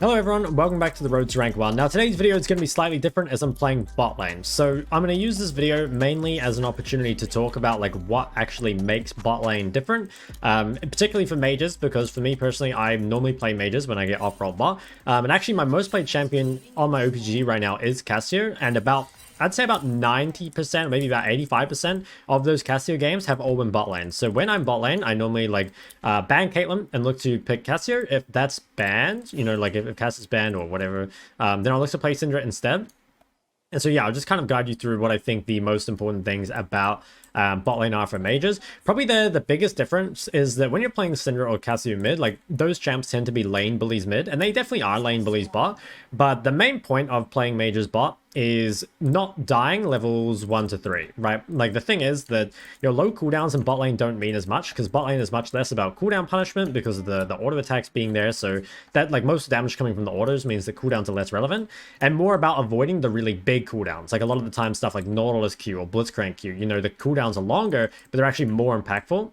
Hello everyone, welcome back to the Road to Rank 1. Now today's video is going to be slightly different as I'm playing bot lane. So I'm going to use this video mainly as an opportunity to talk about like what actually makes bot lane different, particularly for mages, because for me personally, I normally play mages when I get off-roll bot. And actually my most played champion on my OPG right now is Cassio, and I'd say about 90%, maybe about 85% of those Cassio games have all been bot lane. So when I'm bot lane, I normally like ban Caitlyn and look to pick Cassio. If that's banned, you know, like if Cassio's banned or whatever, then I'll look to play Syndra instead. And so yeah, I'll just kind of guide you through what I think the most important things about bot lane are for mages. Probably the biggest difference is that when you're playing Syndra or Cassio mid, like those champs tend to be lane bullies mid, and they definitely are lane bullies bot. But the main point of playing mages bot is not dying levels 1 to 3, right? Like the thing is that your low cooldowns in bot lane don't mean as much, because bot lane is much less about cooldown punishment because of the auto attacks being there. So that like most damage coming from the autos means that cooldowns are less relevant, and more about avoiding the really big cooldowns. Like a lot of the time stuff like Nautilus Q or Blitzcrank Q, you know, the cooldowns are longer, but they're actually more impactful.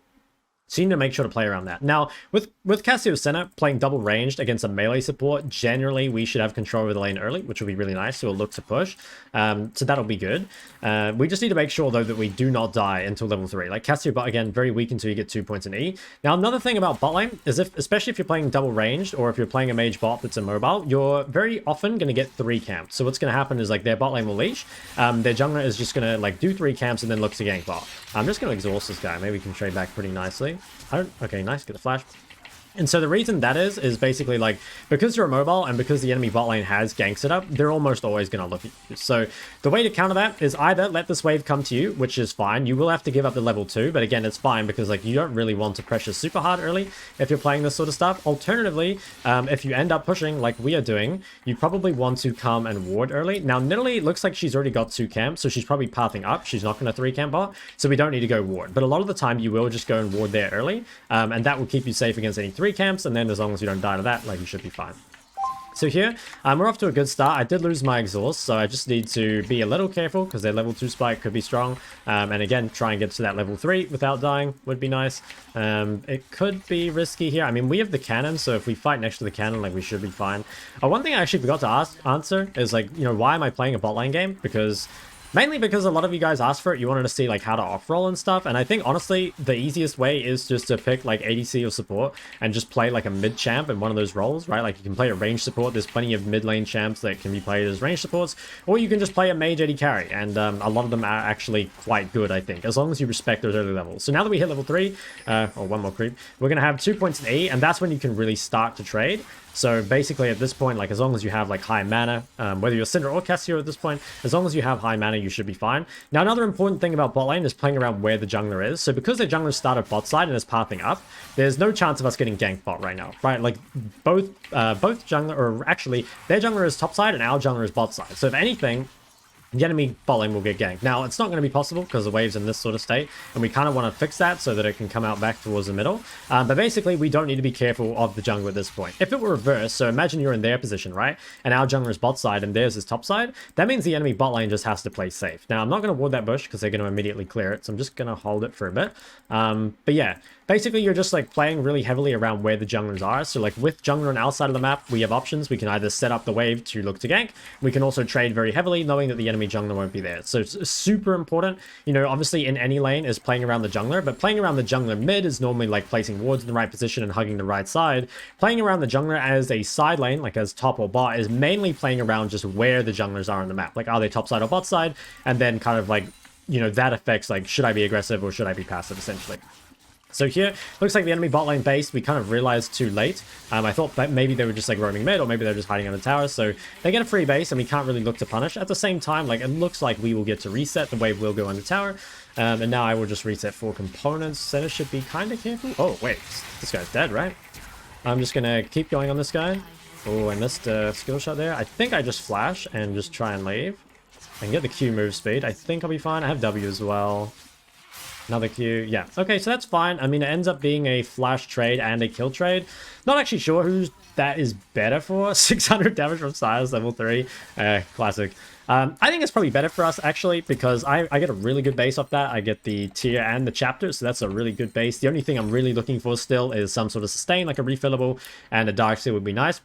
So you need to make sure to play around that. Now, with Cassio Senna playing double ranged against a melee support, generally we should have control over the lane early, which will be really nice. So we'll look to push. So that'll be good. We just need to make sure, though, that we do not die until level 3. Like Cassio bot, again, very weak until you get 2 points in E. Now, another thing about bot lane is especially if you're playing double ranged or if you're playing a mage bot that's immobile, you're very often going to get 3 camps. So what's going to happen is like their bot lane will leash. Their jungler is just going to like do 3 camps and then look to gank bot. I'm just going to exhaust this guy. Maybe we can trade back pretty nicely. Okay, nice, get the flash. And so the reason that is basically like, because you're immobile and because the enemy bot lane has gank set up, they're almost always going to look at you. So the way to counter that is either let this wave come to you, which is fine. You will have to give up the level 2, but again, it's fine because like you don't really want to pressure super hard early if you're playing this sort of stuff. Alternatively, if you end up pushing like we are doing, you probably want to come and ward early. Now, Nidalee looks like she's already got 2 camps, so she's probably pathing up. She's not going to 3 camp bot, so we don't need to go ward. But a lot of the time, you will just go and ward there early, and that will keep you safe against any 3 camps, and then as long as you don't die to that, like you should be fine. So here, we're off to a good start. I did lose my exhaust, so I just need to be a little careful because their level 2 spike could be strong. And again, try and get to that level 3 without dying would be nice. It could be risky here. I mean, we have the cannon, so if we fight next to the cannon, like we should be fine. One thing I actually forgot to answer is like, you know, why am I playing a bot lane game? Mainly because a lot of you guys asked for it. You wanted to see like how to off-roll and stuff. And I think honestly, the easiest way is just to pick like ADC or support and just play like a mid champ in one of those roles, right? Like you can play a range support. There's plenty of mid lane champs that can be played as range supports, or you can just play a mage AD carry. And a lot of them are actually quite good, I think, as long as you respect those early levels. So now that we hit level 3, or one more creep, we're going to have 2 points in E, and that's when you can really start to trade. So basically at this point, like as long as you have like high mana, whether you're Syndra or Cassio at this point, as long as you have high mana, you should be fine. Now another important thing about bot lane is playing around where the jungler is. So because their jungler started bot side and is pathing up, there's no chance of us getting ganked bot right now, right? Like both jungler, or actually their jungler is top side and our jungler is bot side. So if anything, the enemy bot lane will get ganked. Now, it's not going to be possible because the wave's in this sort of state, and we kind of want to fix that so that it can come out back towards the middle. But basically, we don't need to be careful of the jungler at this point. If it were reversed, so imagine you're in their position, right? And our jungler is bot side and theirs is top side, that means the enemy bot lane just has to play safe. Now, I'm not going to ward that bush because they're going to immediately clear it, so I'm just going to hold it for a bit. But yeah, basically, you're just like playing really heavily around where the junglers are. So like with jungler on our side of the map, we have options. We can either set up the wave to look to gank. We can also trade very heavily, knowing that the enemy jungler won't be there. So it's super important. You know, obviously in any lane is playing around the jungler, but playing around the jungler mid is normally like placing wards in the right position and hugging the right side. Playing around the jungler as a side lane, like as top or bot, is mainly playing around just where the junglers are on the map. Like, are they top side or bot side? And then kind of like, you know, that affects like, should I be aggressive or should I be passive, essentially. So here, looks like the enemy bot lane base, we kind of realized too late. I thought that maybe they were just like roaming mid, or maybe they're just hiding under towers. So they get a free base and we can't really look to punish. At the same time, like it looks like we will get to reset. The wave will go under tower. And now I will just reset 4 components. Center should be kind of careful. Oh, wait, this guy's dead, right? I'm just going to keep going on this guy. Oh, I missed a skill shot there. I think I just flash and just try and leave. I can get the Q move speed. I think I'll be fine. I have W as well. Another Q. Yeah. Okay, so that's fine. I mean, it ends up being a flash trade and a kill trade. Not actually sure who that is better for. 600 damage from Silas, level 3. Classic. I think it's probably better for us, actually, because I get a really good base off that. I get the tier and the chapter, so that's a really good base. The only thing I'm really looking for still is some sort of sustain, like a refillable, and a dark seal would be nice.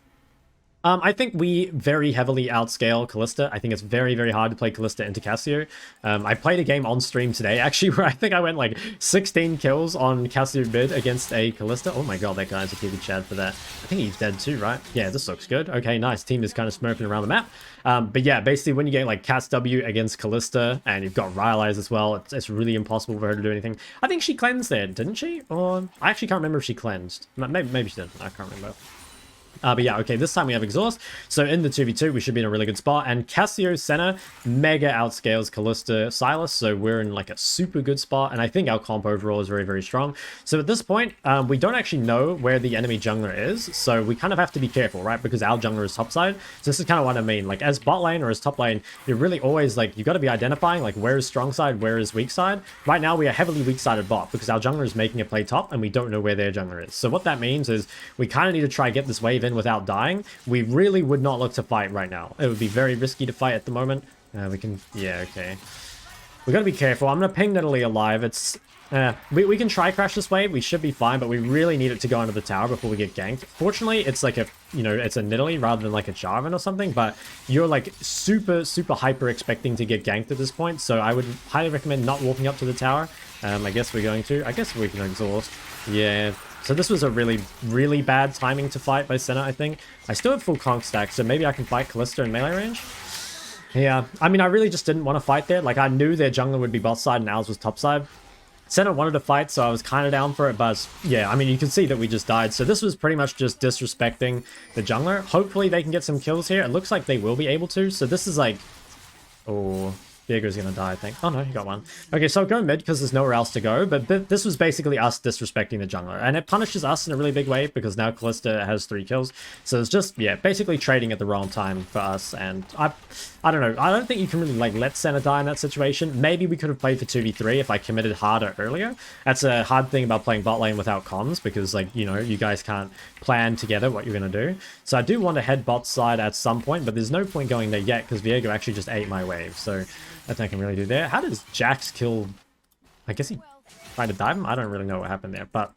I think we very heavily outscale Callista. I think it's very, very hard to play Callista into Cassio. I played a game on stream today, actually, where I think I went like 16 kills on Cassio mid against a Callista. Oh my god, that guy's a TV Chad for that. I think he's dead too, right? Yeah, this looks good. Okay, nice. Team is kind of smurfing around the map. But yeah, basically when you get like Cass W against Callista, and you've got Rylai's as well, it's really impossible for her to do anything. I think she cleansed there, didn't she? Or I actually can't remember if she cleansed. Maybe she didn't. I can't remember. But yeah, okay, this time we have exhaust. So in the 2v2, we should be in a really good spot. And Cassio Senna mega outscales Callista Silas. So we're in like a super good spot. And I think our comp overall is very, very strong. So at this point, we don't actually know where the enemy jungler is. So we kind of have to be careful, right? Because our jungler is topside. So this is kind of what I mean. Like as bot lane or as top lane, you're really always like, you got to be identifying like where is strong side, where is weak side. Right now, we are heavily weak sided bot because our jungler is making a play top and we don't know where their jungler is. So what that means is we kind of need to try get this wave in without dying. We really would not look to fight right now. It would be very risky to fight at the moment. We can, yeah, okay. We got to be careful. I'm going to ping Nidalee alive. It's, we can try crash this wave. We should be fine, but we really need it to go under the tower before we get ganked. Fortunately, it's like a, you know, it's a Nidalee rather than like a Jarvan or something, but you're like super, super hyper expecting to get ganked at this point. So I would highly recommend not walking up to the tower. I guess we're going to. I guess we can exhaust. Yeah. So this was a really, really bad timing to fight by Senna, I think. I still have full conk stack, so maybe I can fight Callista in melee range. Yeah, I mean, I really just didn't want to fight there. Like, I knew their jungler would be bot side and ours was top side. Senna wanted to fight, so I was kind of down for it, but yeah, I mean, you can see that we just died. So this was pretty much just disrespecting the jungler. Hopefully they can get some kills here. It looks like they will be able to. So this is like... Oh... Diego's gonna die, I think. Oh no, he got one. Okay, so I'll go mid because there's nowhere else to go, but this was basically us disrespecting the jungler, and it punishes us in a really big way because now Callista has 3 kills. So it's just, yeah, basically trading at the wrong time for us, and I don't know. I don't think you can really, like, let Senna die in that situation. Maybe we could have played for 2v3 if I committed harder earlier. That's a hard thing about playing bot lane without comms because, like, you know, you guys can't plan together what you're gonna do. So I do want to head bot side at some point, but there's no point going there yet because Viego actually just ate my wave, so... Nothing I can really do there. How does Jax kill... I guess he tried to dive him? I don't really know what happened there, but...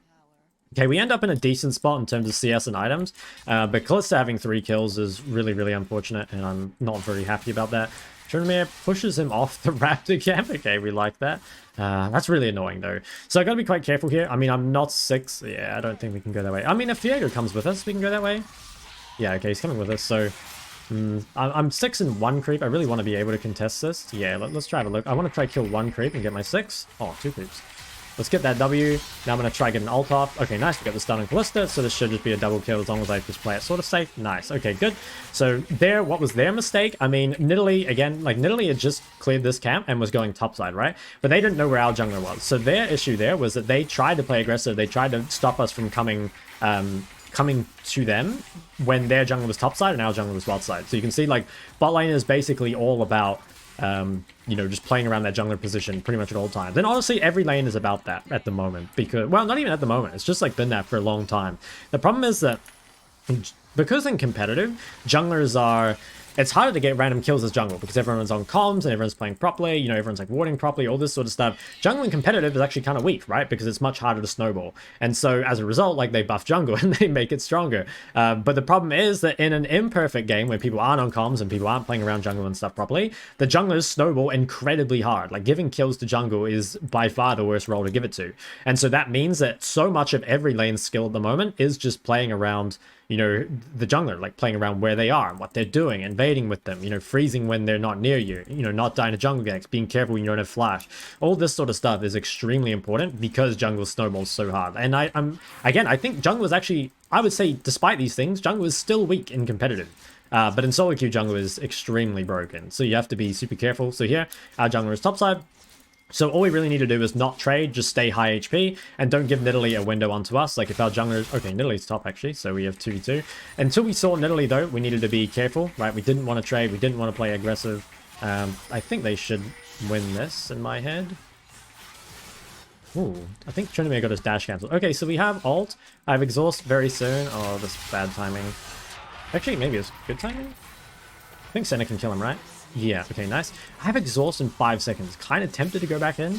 Okay, we end up in a decent spot in terms of CS and items, but Callista having 3 kills is really, really unfortunate, and I'm not very happy about that. Tryndamere pushes him off the Raptor camp. Okay, we like that. That's really annoying, though. So I gotta be quite careful here. I mean, I'm not 6. Yeah, I don't think we can go that way. I mean, if Viego comes with us, we can go that way. Yeah, okay, he's coming with us, so... I'm 6 in 1 creep. I really want to be able to contest this. Yeah, let's try to look. I want to try kill 1 creep and get my 6. Oh, 2 creeps. Let's get that W. Now I'm going to try get an ult off. Okay, nice. We got the stun on Callista, so this should just be a double kill as long as I just play it sort of safe. Nice. Okay, good. So there, what was their mistake? I mean, Nidalee, again, like Nidalee had just cleared this camp and was going topside, right? But they didn't know where our jungler was. So their issue there was that they tried to play aggressive. They tried to stop us from coming to them when their jungle was topside and our jungle was bot side. So you can see, like, bot lane is basically all about, you know, just playing around that jungler position pretty much at all times. And honestly, every lane is about that at the moment. Because, well, not even at the moment. It's just, like, been that for a long time. The problem is that because in competitive, junglers are... It's harder to get random kills as jungle because everyone's on comms and everyone's playing properly, you know, everyone's like warding properly, all this sort of stuff. Jungle in competitive is actually kind of weak, right? Because it's much harder to snowball. And so as a result, like, they buff jungle and they make it stronger. But the problem is that in an imperfect game where people aren't on comms and people aren't playing around jungle and stuff properly, the junglers snowball incredibly hard. Like, giving kills to jungle is by far the worst role to give it to. And so that means that so much of every lane's skill at the moment is just playing around, you know, the jungler, like playing around where they are and what they're doing, invading with them, you know, freezing when they're not near you, you know, not dying to jungle ganks, being careful when you don't have flash. All this sort of stuff is extremely important because jungle snowballs so hard. And I think jungle is actually, I would say, despite these things, jungle is still weak in competitive. But in solo queue, jungle is extremely broken. So you have to be super careful. So here, our jungler is topside. So all we really need to do is not trade, just stay high HP, and don't give Nidalee a window onto us. Like, if our jungler is... Okay, Nidalee's top, actually, so we have 2v2. Until we saw Nidalee, though, we needed to be careful, right? We didn't want to trade, we didn't want to play aggressive. I think they should win this, in my head. Ooh, I think Tryndamere got his dash cancelled. Okay, so we have ult. I have exhaust very soon. Oh, this is bad timing. Actually, maybe it's good timing? I think Senna can kill him, right? Yeah, okay, nice. I have exhaust in 5 seconds. Kind of tempted to go back in.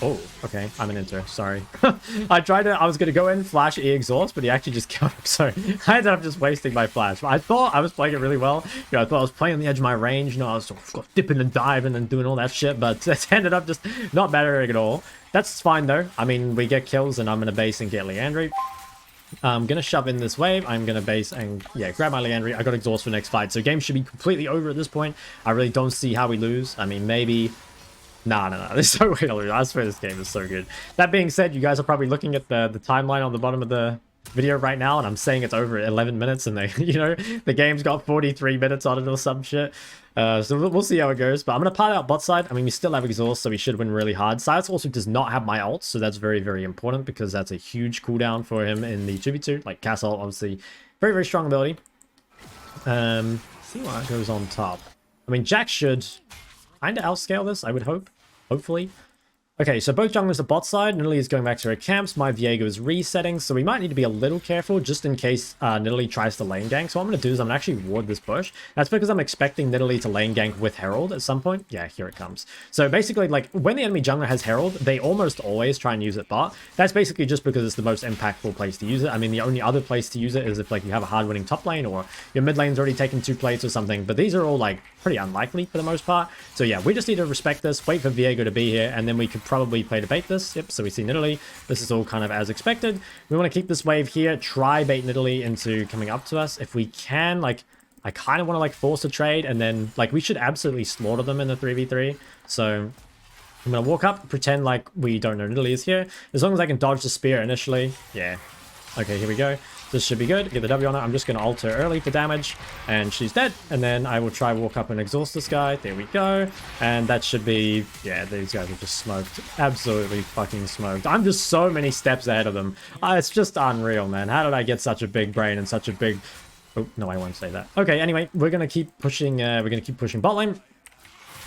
Oh, okay. I'm an enter. Sorry. I was going to go in, flash E exhaust, but he actually just killed him. So I ended up just wasting my flash. I thought I was playing it really well. You know, I thought I was playing on the edge of my range. You know, I was sort of dipping and diving and doing all that shit, but it ended up just not mattering at all. That's fine, though. I mean, we get kills, and I'm going to base and get Leandry. I'm going to shove in this wave. I'm going to base and, yeah, grab my Leandry. I got exhaust for the next fight. So game should be completely over at this point. I really don't see how we lose. I mean, maybe... No. There's no way to lose. I swear this game is so good. That being said, you guys are probably looking at the timeline on the bottom of the video right now, and I'm saying it's over at 11 minutes, and they, you know, the game's got 43 minutes on it or some shit. So we'll see how it goes. But I'm going to part out bot side. I mean, we still have exhaust, so we should win really hard. Silas also does not have my ult, so that's very, very important because that's a huge cooldown for him in the 2v2. Like, Cassio, obviously, very, very strong ability. See what goes on top. I mean, Jack should kind of outscale this, I would hope. Hopefully. Okay, so both junglers are bot side. Nidalee is going back to her camps. My Viego is resetting, so we might need to be a little careful just in case Nidalee tries to lane gank. So what I'm going to do is I'm going to actually ward this bush. That's because I'm expecting Nidalee to lane gank with Herald at some point. Yeah, here it comes. So basically, like, when the enemy jungler has Herald, they almost always try and use it bot. That's basically just because it's the most impactful place to use it. I mean, the only other place to use it is if, like, you have a hard-winning top lane or your mid lane's already taken 2 plates or something. But these are all, like, pretty unlikely for the most part. So yeah, we just need to respect this, wait for Viego to be here, and then we could probably play to bait this. Yep, so we see Nidalee. This is all kind of as expected. We want to keep this wave here, try bait Nidalee into coming up to us. If we can, like, I kind of want to, like, force a trade, and then, like, we should absolutely slaughter them in the 3v3. So I'm going to walk up, pretend like we don't know Nidalee is here. As long as I can dodge the spear initially. Yeah. Okay, here we go. This should be good. Get the W on it. I'm just going to ult her early for damage. And she's dead. And then I will try walk up and exhaust this guy. There we go. And that should be... Yeah, these guys are just smoked. Absolutely fucking smoked. I'm just so many steps ahead of them. It's just unreal, man. How did I get such a big brain and such a big... Oh, no, I won't say that. Okay, anyway, we're going to keep pushing... we're going to keep pushing bot lane.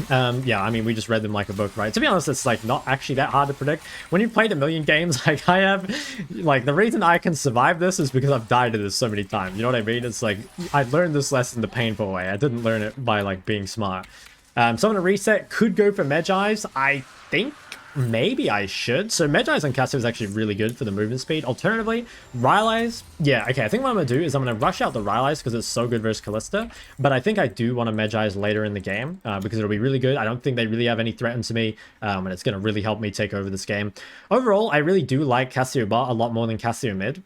Yeah, I mean, we just read them like a book, right? To be honest, it's like not actually that hard to predict. When you've played a million games like I have, like the reason I can survive this is because I've died to this so many times. You know what I mean? It's like I learned this lesson the painful way. I didn't learn it by like being smart. So I'm gonna reset. Could go for Medjai's. I think maybe I should. So Medjai's on Cassio is actually really good for the movement speed. Alternatively, Rylai's, yeah, okay, I think what I'm going to do is I'm going to rush out the Rylai's because it's so good versus Kalista, but I think I do want to Medjai's later in the game because it'll be really good. I don't think they really have any threat to me, and it's going to really help me take over this game. Overall, I really do like Cassio bot a lot more than Cassio mid,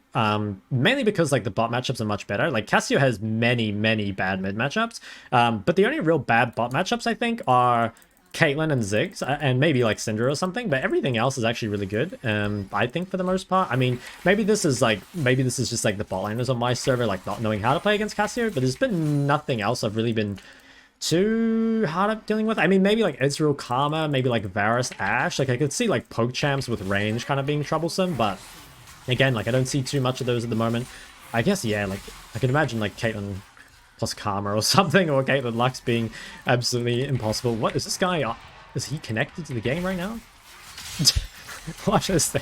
mainly because like the bot matchups are much better. Like Cassio has many bad mid matchups, but the only real bad bot matchups I think are Caitlyn and Ziggs, and maybe like Syndra or something, but everything else is actually really good, I think, for the most part. I mean, maybe this is just like the bot laners on my server, like not knowing how to play against Cassio, but there's been nothing else I've really been too hard at dealing with. I mean, maybe like Ezreal Karma, maybe like Varus Ashe, like I could see like poke champs with range kind of being troublesome, but again, like I don't see too much of those at the moment. I guess, yeah, like I can imagine like Caitlyn plus Karma or something, or Caitlyn Lux being absolutely impossible. What is this guy? Is he connected to the game right now? Watch this thing.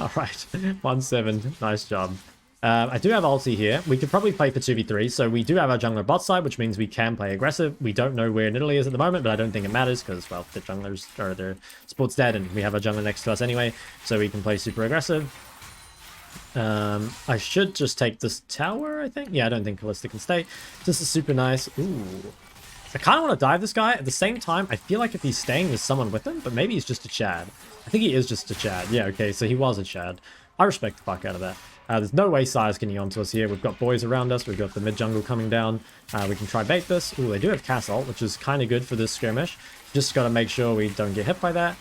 Alright, 1-7. Nice job. I do have ulti here. We could probably play for 2v3, so we do have our jungler bot side, which means we can play aggressive. We don't know where Nidalee is at the moment, but I don't think it matters because, well, the junglers or their support's dead, and we have our jungler next to us anyway, so we can play super aggressive. I should just take this tower, I think. Yeah, I don't think Kalista can stay. This is super nice. Ooh. I kind of want to dive this guy. At the same time, I feel like if he's staying, there's someone with him, but maybe he's just a Chad. I think he is just a Chad. Yeah, okay, so he was a Chad. I respect the fuck out of that. There's no way Sire's getting onto us here. We've got boys around us. We've got the mid jungle coming down. We can try bait this. Ooh, they do have Cass ult, which is kind of good for this skirmish. Just got to make sure we don't get hit by that.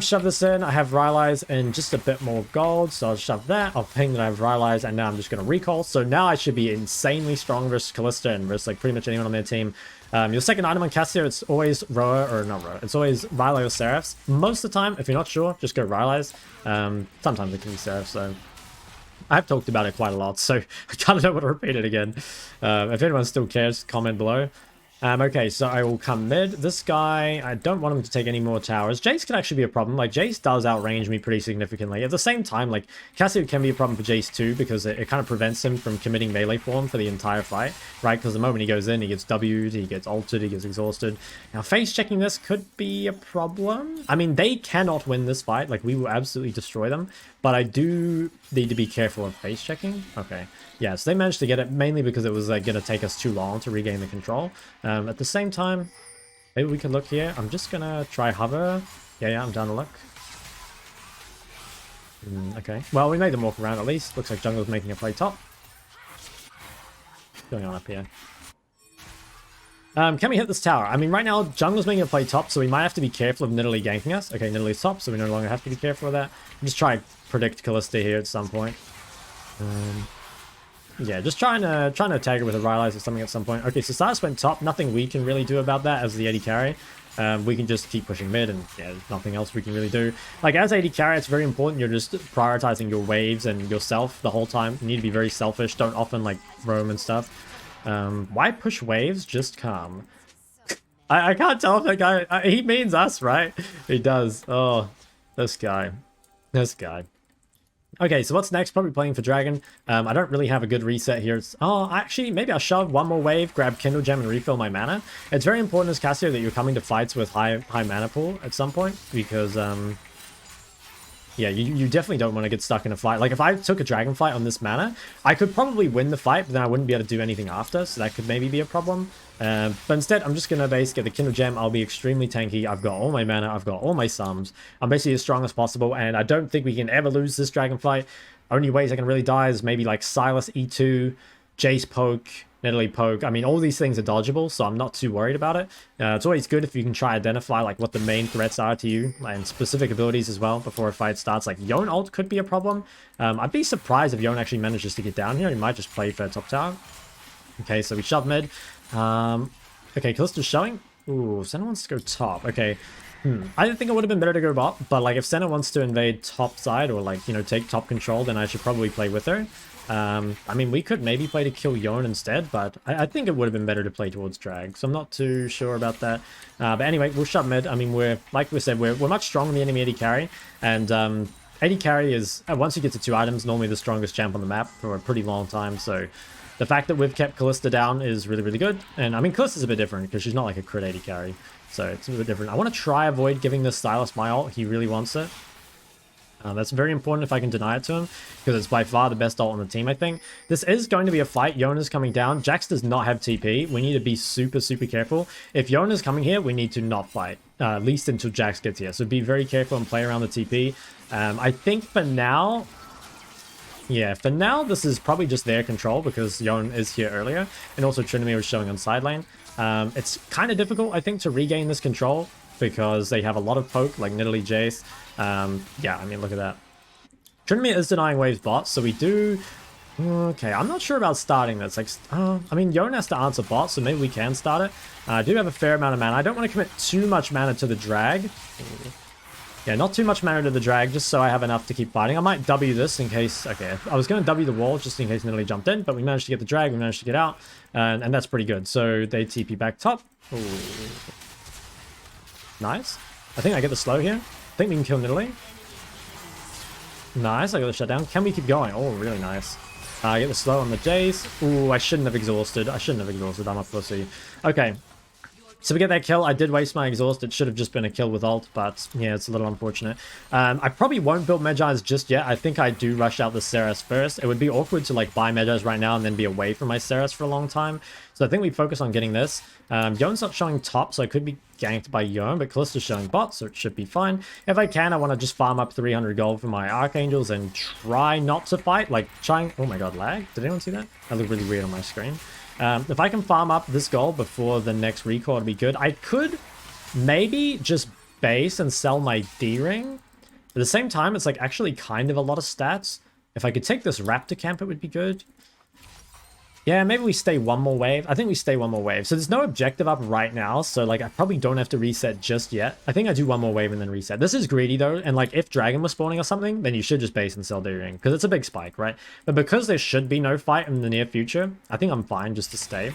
Shove this in. I have Rylai's and just a bit more gold, so I'll shove that. I'll ping that I have Rylai's, and now I'm just going to recall. So now I should be insanely strong versus Kalista and versus like pretty much anyone on their team. Your second item on Cassio, it's always Roa, or not Roa, it's always Rylai or Seraphs. Most of the time, if you're not sure, just go Rylai's. Sometimes it can be Seraphs, so I've talked about it quite a lot, so I kind of don't want to repeat it again. If anyone still cares, comment below. Okay, so I will come mid. This guy, I don't want him to take any more towers. Jace could actually be a problem. Like, Jace does outrange me pretty significantly. At the same time, like, Cassio can be a problem for Jace too, because it kind of prevents him from committing melee form for the entire fight, right? Because the moment he goes in, he gets W'd, he gets ulted, he gets exhausted. Now, face checking this could be a problem. I mean, they cannot win this fight. Like, we will absolutely destroy them. But I do need to be careful of face checking. Okay. Yeah, so they managed to get it mainly because it was like going to take us too long to regain the control. At the same time, maybe we could look here. I'm just going to try hover. Yeah, I'm down to look. Okay. Well, we made them walk around at least. Looks like jungle's making a play top. What's going on up here? Can we hit this tower? I mean, right now, jungle's making a play top, so we might have to be careful of Nidalee ganking us. Okay, Nidalee's top, so we no longer have to be careful of that. Just try and predict Callista here at some point. Yeah, just trying to tag her with a Rylai's or something at some point. Okay, so Cyrus went top. Nothing we can really do about that as the AD carry. We can just keep pushing mid, and yeah, there's nothing else we can really do. Like, as AD carry, it's very important you're just prioritizing your waves and yourself the whole time. You need to be very selfish. Don't often, like, roam and stuff. Why push waves? Just calm. I can't tell if that guy... he means us, right? He does. Oh, this guy. This guy. Okay, so what's next? Probably playing for Dragon. I don't really have a good reset here. Actually, maybe I'll shove one more wave, grab Kindle Gem, and refill my mana. It's very important as Cassio that you're coming to fights with high mana pool at some point, because, yeah, you definitely don't want to get stuck in a fight. Like, if I took a Dragon fight on this mana, I could probably win the fight, but then I wouldn't be able to do anything after, so that could maybe be a problem. But instead, I'm just going to get the Kindle Gem. I'll be extremely tanky. I've got all my mana. I've got all my sums. I'm basically as strong as possible, and I don't think we can ever lose this Dragon fight. Only ways I can really die is maybe like Sylas E2, Jace poke, Nidalee poke. I mean, all these things are dodgeable, so I'm not too worried about it. It's always good if you can try identify like what the main threats are to you, and specific abilities as well before a fight starts. Like, Yone ult could be a problem. I'd be surprised if Yone actually manages to get down here. He might just play for top tower. Okay, so we shove mid. Okay, Callista's showing. Ooh, Senna wants to go top. Okay. I think it would have been better to go bot, but like if Senna wants to invade top side or like, you know, take top control, then I should probably play with her. I mean, we could maybe play to kill Yone instead, but I think it would have been better to play towards drag, so I'm not too sure about that. But anyway, we'll shove mid. I mean, like we said, we're much stronger than the enemy AD carry, and AD carry is, once you get to 2 items, normally the strongest champ on the map for a pretty long time, so the fact that we've kept Callista down is really, really good. And I mean, Callista's a bit different because she's not like a crit AD carry, so it's a bit different. I want to try avoid giving this Sylas my ult. He really wants it. That's very important if I can deny it to him, because it's by far the best ult on the team, I think. This is going to be a fight. Yone is coming down. Jax does not have TP. We need to be super, super careful. If Yone is coming here, we need to not fight, at least until Jax gets here. So be very careful and play around the TP. I think for now... Yeah, for now, this is probably just their control because Yone is here earlier. And also Trinity was showing on side lane. It's kind of difficult, I think, to regain this control because they have a lot of poke, like Nidalee, Jace. Yeah, I mean, look at that. Trinity is denying waves bot, so we do... Okay, I'm not sure about starting this. Like, I mean, Yone has to answer bot, so maybe we can start it. I do have a fair amount of mana. I don't want to commit too much mana to the drag. Yeah, not too much mana to the drag, just so I have enough to keep fighting. I might W this in case... Okay, I was going to W the wall just in case Nidalee jumped in, but we managed to get the drag, we managed to get out, and that's pretty good. So they TP back top. Ooh. Nice. I think I get the slow here. I think we can kill Nidalee. Nice, I got the shutdown. Can we keep going? Oh, really nice. I get the slow on the Jace. Ooh, I shouldn't have exhausted. I'm a pussy. Okay. So we get that kill. I did waste my exhaust. It should have just been a kill with ult, but yeah, it's a little unfortunate. I probably won't build Magi's just yet. I think I do rush out the Ceres first. It would be awkward to like buy Magi's right now and then be away from my Ceres for a long time. So I think we focus on getting this. Yone's not showing top, so I could be ganked by Yone, but Callista's showing bot, so it should be fine. If I can, I want to just farm up 300 gold for my Archangels and try not to fight. Like trying... Oh my god, lag? Did anyone see that? That looked really weird on my screen. If I can farm up this gold before the next recall, it'd be good. I could maybe just base and sell my D-ring. At the same time, it's like actually kind of a lot of stats. If I could take this Raptor camp, it would be good. Yeah, maybe we stay one more wave. I think we stay one more wave. So there's no objective up right now. So like I probably don't have to reset just yet. I think I do one more wave and then reset. This is greedy though. And like if Dragon was spawning or something, then you should just base and sell D-ring because it's a big spike, right? But because there should be no fight in the near future, I think I'm fine just to stay.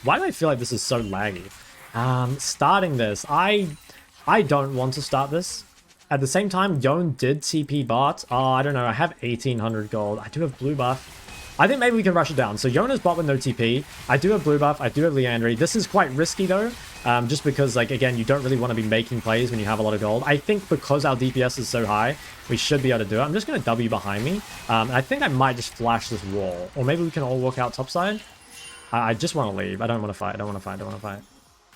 Why do I feel like this is so laggy? Starting this. I don't want to start this. At the same time, Yone did TP bot. Oh, I don't know. I have 1800 gold. I do have blue buff. I think maybe we can rush it down. So Yone is bot with no TP. I do have blue buff. I do have Leandry. This is quite risky though. Just because, like, again, you don't really want to be making plays when you have a lot of gold. I think because our DPS is so high, we should be able to do it. I'm just going to W behind me. I think I might just flash this wall. Or maybe we can all walk out topside. I just want to leave. I don't want to fight. I don't want to fight. I don't want to fight.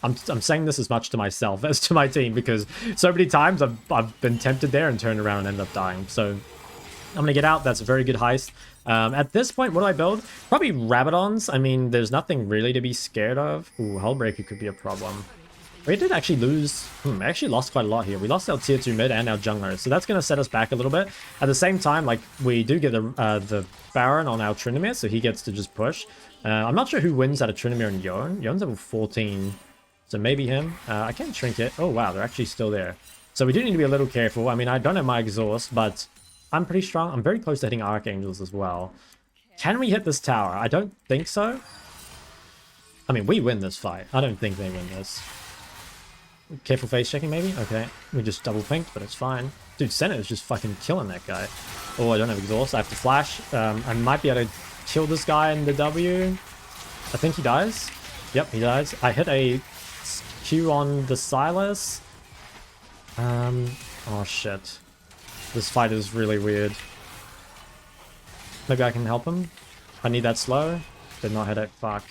I'm saying this as much to myself as to my team because so many times I've been tempted there and turned around and ended up dying. So I'm going to get out. That's a very good heist. At this point, what do I build? Probably Rabadons. I mean, there's nothing really to be scared of. Ooh, Hullbreaker could be a problem. We did actually lose... I actually lost quite a lot here. We lost our tier 2 mid and our jungler, so that's going to set us back a little bit. At the same time, like, we do get the Baron on our Tryndamere, so he gets to just push. I'm not sure who wins out of Tryndamere and Yone. Yone's level 14, so maybe him. I can't Trinket. Oh, wow, they're actually still there. So we do need to be a little careful. I mean, I don't have my exhaust, but... I'm pretty strong. I'm very close to hitting Archangels as well. Can we hit this tower? I don't think so. I mean, we win this fight. I don't think they win this. Careful face checking, maybe? Okay. We just double pinked, but it's fine. Dude, Senna is just fucking killing that guy. Oh, I don't have exhaust. I have to flash. I might be able to kill this guy in the W. I think he dies. Yep, he dies. I hit a Q on the Silas. Oh, shit. This fight is really weird. Maybe I can help him. I need that slow. Did not hit it. Fuck.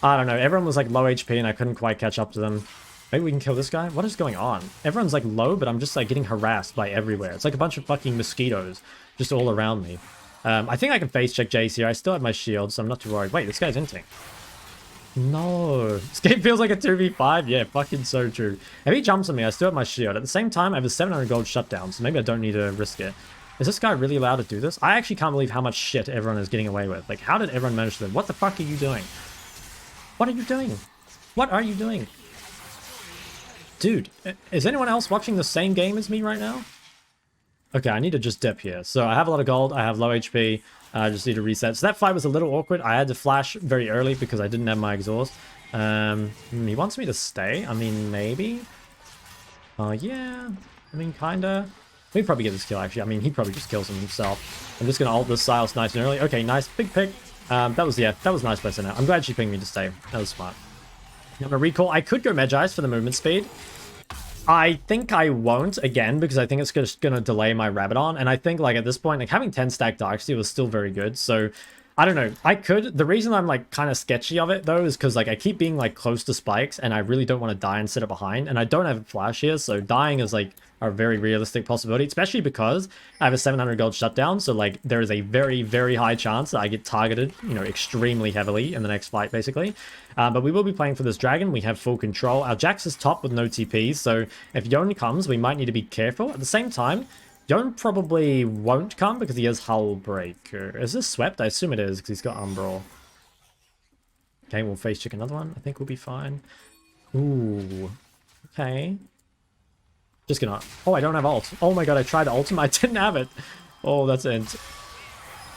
I don't know. Everyone was like low HP and I couldn't quite catch up to them. Maybe we can kill this guy? What is going on? Everyone's like low, but I'm just like getting harassed by everywhere. It's like a bunch of fucking mosquitoes just all around me. I think I can face check Jace here. I still have my shield, so I'm not too worried. Wait, this guy's inting. No. This game feels like a 2v5. Yeah, fucking so true. If he jumps on me, I still have my shield. At the same time, I have a 700 gold shutdown, so maybe I don't need to risk it. Is this guy really allowed to do this? I actually can't believe how much shit everyone is getting away with. Like, how did everyone manage to... What the fuck are you doing? What are you doing? What are you doing? Dude, is anyone else watching the same game as me right now? Okay, I need to just dip here. So I have a lot of gold. I have low HP. I just need to reset. So that fight was a little awkward. I had to flash very early because I didn't have my exhaust. He wants me to stay. I mean, maybe. Yeah. I mean, kinda. We'd probably get this kill, actually. I mean, he probably just kills him himself. I'm just gonna ult this Silas nice and early. Okay, nice. Big pick. That was nice by Senna. I'm glad she pinged me to stay. That was smart. I'm gonna recall. I could go Magi's for the movement speed. I think I won't again because I think it's just going to delay my Rabadon. And I think like at this point, like having 10 stack Darksteel is still very good. So I don't know. I could. The reason I'm like kind of sketchy of it though is because like I keep being like close to spikes and I really don't want to die and sit it behind. And I don't have a flash here. So dying is like a very realistic possibility, especially because I have a 700 gold shutdown. So like there is a very, very high chance that I get targeted, you know, extremely heavily in the next fight, basically. But we will be playing for this dragon. We have full control. Our Jax is top with no TP. So if Yone comes, we might need to be careful. At the same time, Yone probably won't come because he has Hullbreaker. Is this swept? I assume it is because he's got Umbral. Okay, we'll face check another one. I think we'll be fine. Ooh. Okay. Just gonna... Oh, I don't have ult. Oh my god, I tried to ult him. I didn't have it. Oh, that's it.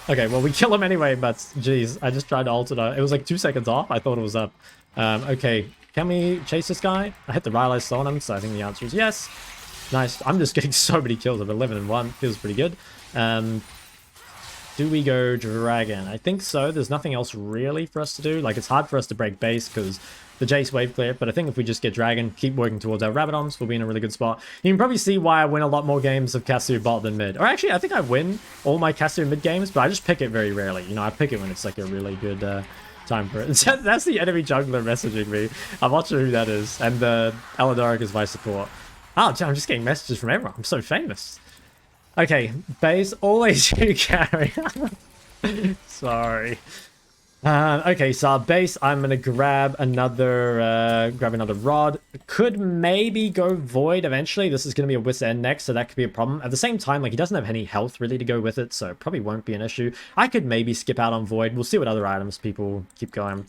Okay, well, we kill him anyway, but jeez, I just tried to ult it. It was like 2 seconds off. I thought it was up. Okay, can we chase this guy? I hit the Rylai's slow on him, so I think the answer is yes. Nice. I'm just getting so many kills. I'm 11 and 1. Feels pretty good. Do we go dragon? I think so. There's nothing else really for us to do. Like, it's hard for us to break base because the Jace wave clear, but I think if we just get dragon, keep working towards our Rabadons, we'll be in a really good spot. You can probably see why I win a lot more games of Cassio bot than mid. Or actually, I think I win all my Cassio mid games, but I just pick it very rarely. You know, I pick it when it's like a really good time for it. That's the enemy jungler messaging me. I'm not sure who that is. And Aladoric is my support. Oh, I'm just getting messages from everyone. I'm so famous. Okay, base, always you carry. Sorry. Okay, so our base, I'm going to grab another rod. Could maybe go void eventually. This is going to be a Wisp End next, so that could be a problem. At the same time, like, he doesn't have any health really to go with it, so it probably won't be an issue. I could maybe skip out on void. We'll see what other items people keep going.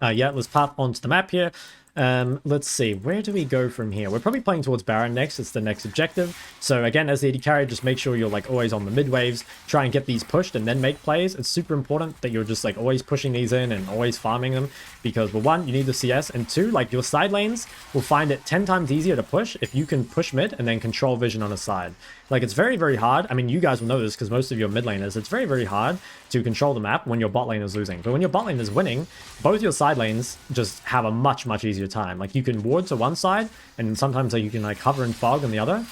Yeah, let's pop onto the map here. Let's see, where do we go from here? We're probably playing towards Baron next. It's the next objective. So again, as the AD carry, just make sure you're like always on the mid waves. Try and get these pushed and then make plays. It's super important that you're just like always pushing these in and always farming them, because well, one, you need the CS, and two, like your side lanes will find it 10 times easier to push if you can push mid and then control vision on a side. Like, it's very, very hard. I mean, you guys will know this because most of your mid laners, it's very, very hard to control the map when your bot lane is losing. But when your bot lane is winning, both your side lanes just have a much, much easier time. Like, you can ward to one side, and sometimes you can, like, hover and fog on the other.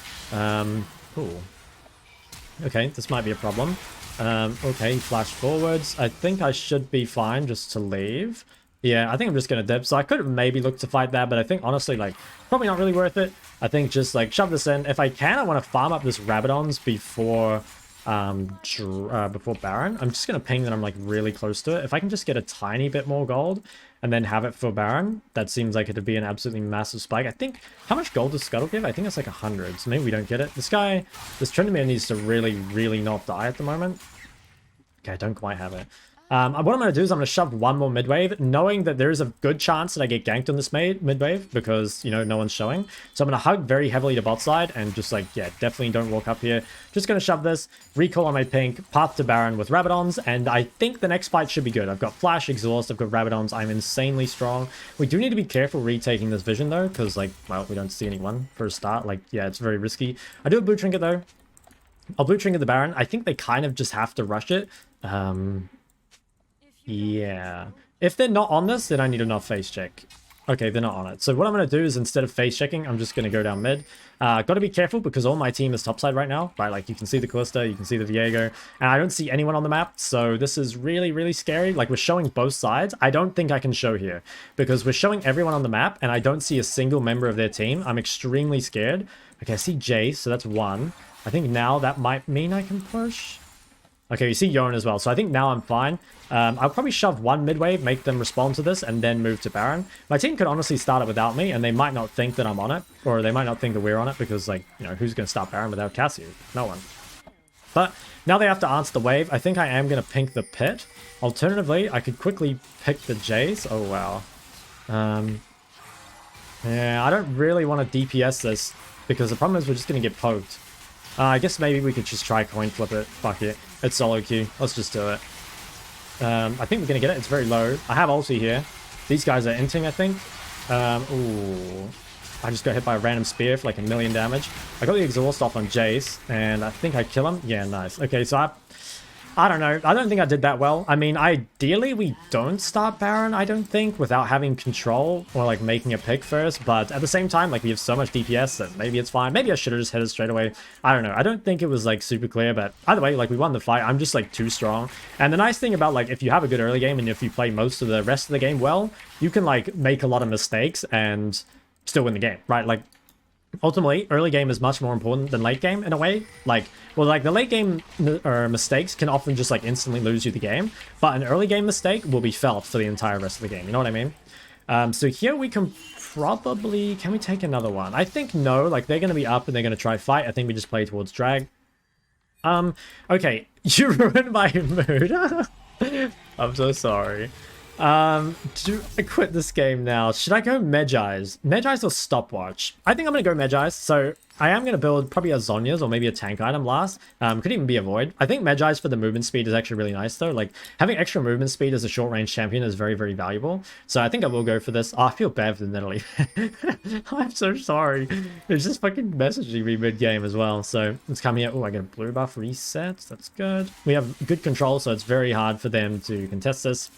Cool. Okay, this might be a problem. Okay, flash forwards. I think I should be fine just to leave. Yeah, I think I'm just going to dip. So I could maybe look to fight that, but I think honestly, like, probably not really worth it. I think just like shove this in. If I can, I want to farm up this Rabadons before Baron. I'm just going to ping that I'm like really close to it. If I can just get a tiny bit more gold and then have it for Baron, that seems like it'd be an absolutely massive spike. I think, how much gold does Scuttle give? I think it's like 100, so maybe we don't get it. This guy, this Tryndamere needs to really, really not die at the moment. Okay, I don't quite have it. What I'm going to do is I'm going to shove one more mid-wave, knowing that there is a good chance that I get ganked on this mid-wave because, you know, no one's showing. So I'm going to hug very heavily to bot side and just like, yeah, definitely don't walk up here. Just going to shove this, recall on my pink, path to Baron with Rabadons, and I think the next fight should be good. I've got Flash, Exhaust, I've got Rabadons, I'm insanely strong. We do need to be careful retaking this vision though, because like, well, we don't see anyone for a start. Like, yeah, it's very risky. I do have Blue Trinket though. I'll Blue Trinket the Baron. I think they kind of just have to rush it. Yeah. If they're not on this, then I need to not face check. Okay, they're not on it. So what I'm going to do is instead of face checking, I'm just going to go down mid. Got to be careful because all my team is topside right now, right? Like you can see the Callisto, you can see the Viego, and I don't see anyone on the map. So this is really, really scary. Like we're showing both sides. I don't think I can show here because we're showing everyone on the map and I don't see a single member of their team. I'm extremely scared. Okay, I see Jace, so that's one. I think now that might mean I can push. Okay, you see Yone as well, so I think now I'm fine. I'll probably shove one mid-wave, make them respond to this, and then move to Baron. My team could honestly start it without me, and they might not think that I'm on it, or they might not think that we're on it, because, like, you know, who's going to start Baron without Cassio? No one. But now they have to answer the wave. I think I am going to pink the pit. Alternatively, I could quickly pick the Jace. Oh, wow. Yeah, I don't really want to DPS this, because the problem is we're just going to get poked. I guess maybe we could just try coin flip it. Fuck it. It's solo queue. Let's just do it. I think we're going to get it. It's very low. I have ulti here. These guys are inting, I think. Ooh. I just got hit by a random spear for like 1,000,000 damage. I got the exhaust off on Jace, and I think I kill him. Yeah, nice. Okay, so I don't know. I don't think I did that well. I mean, ideally, we don't start Baron, I don't think, without having control or, like, making a pick first. But at the same time, like, we have so much DPS that maybe it's fine. Maybe I should have just hit it straight away. I don't know. I don't think it was, like, super clear. But either way, like, we won the fight. I'm just, like, too strong. And the nice thing about, like, if you have a good early game and if you play most of the rest of the game well, you can, like, make a lot of mistakes and still win the game, right? Like, ultimately, early game is much more important than late game in a way. Like, well, like the late game mistakes can often just like instantly lose you the game, but an early game mistake will be felt for the entire rest of the game. You know what I mean? So here we can probably, can we take another one? I think no, like they're going to be up and they're going to try fight. I think we just play towards drag. Okay, you ruined my mood. I'm so sorry. Do I quit this game now? Should I go Medjai's? Medjai's or Stopwatch? I think I'm going to go Medjai's. So I am going to build probably a Zhonya's or maybe a tank item last. Could even be a Void. I think Medjai's for the movement speed is actually really nice though. Like having extra movement speed as a short range champion is very, very valuable. So I think I will go for this. Oh, I feel bad for Nidalee. I'm so sorry. It's just fucking messaging me mid game as well. So let's come here. Oh, I get a blue buff reset. That's good. We have good control, so it's very hard for them to contest this.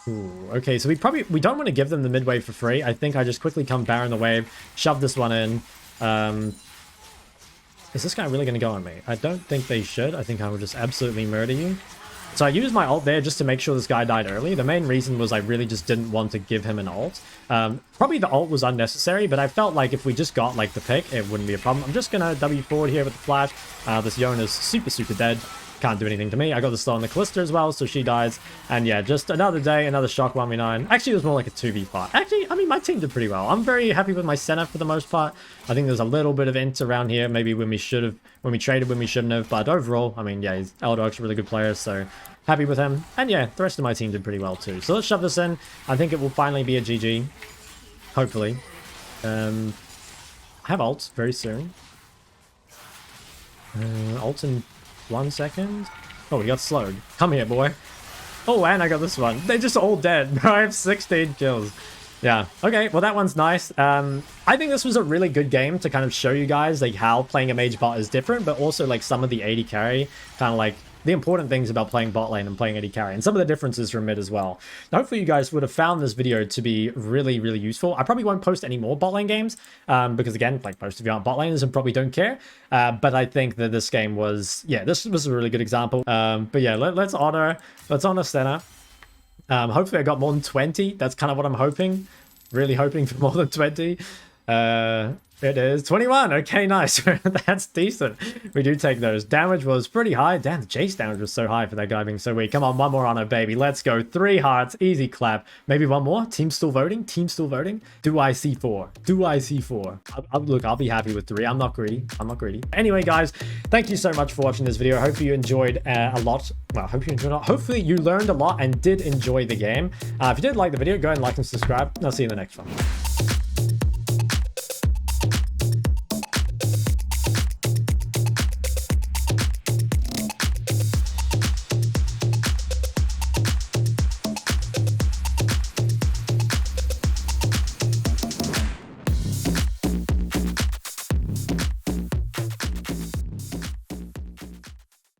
Ooh, okay, so we don't want to give them the mid wave for free. I think I just quickly come Baron the wave, shove this one in. Is this guy really going to go on me? I don't think they should. I think I will just absolutely murder you. So I used my ult there just to make sure this guy died early. The main reason was I really just didn't want to give him an ult. Probably the ult was unnecessary, but I felt like if we just got like the pick, it wouldn't be a problem. I'm just going to W forward here with the flash. This Yone is super, super dead. can't do anything to me. I got the slow on the Callista as well, so she dies. And yeah, just another day, another Shok 1v9. Actually, it was more like a 2v5. Actually, I mean, my team did pretty well. I'm very happy with my center for the most part. I think there's a little bit of int around here, maybe when we traded when we shouldn't have. But overall, I mean, yeah, Eldog's a really good player, so happy with him. And yeah, the rest of my team did pretty well too. So let's shove this in. I think it will finally be a GG. Hopefully. I have ult very soon. Ult in 1 second. Oh, we got slowed. Come here, boy. Oh, and I got this one. They're just all dead. I have 16 kills. Yeah. Okay, well, that one's nice. I think this was a really good game to kind of show you guys like how playing a mage bot is different, but also like some of the AD carry, kind of like the important things about playing bot lane and playing AD carry, and some of the differences from mid as well. Now, hopefully you guys would have found this video to be really, really useful. I probably won't post any more bot lane games because again, like most of you aren't bot laners and probably don't care. But I think that this game was, yeah, this was a really good example. But yeah, let's honor Senna. Hopefully I got more than 20. That's kind of what I'm hoping. Really hoping for more than 20. It is 21. Okay, nice. That's decent. We do take those. Damage was pretty high. Damn, the Jace damage was so high for that guy being so weak. Come on, one more honor, baby. Let's go. 3 hearts. Easy clap. Maybe one more. Team still voting. Team still voting. Do I see 4? Do I see 4? Look, I'll be happy with 3. I'm not greedy. I'm not greedy. Anyway, guys, thank you so much for watching this video. Hopefully you enjoyed a lot. Well, hope you enjoyed it. Hopefully you learned a lot and did enjoy the game. If you did like the video, go ahead and like and subscribe. And I'll see you in the next one.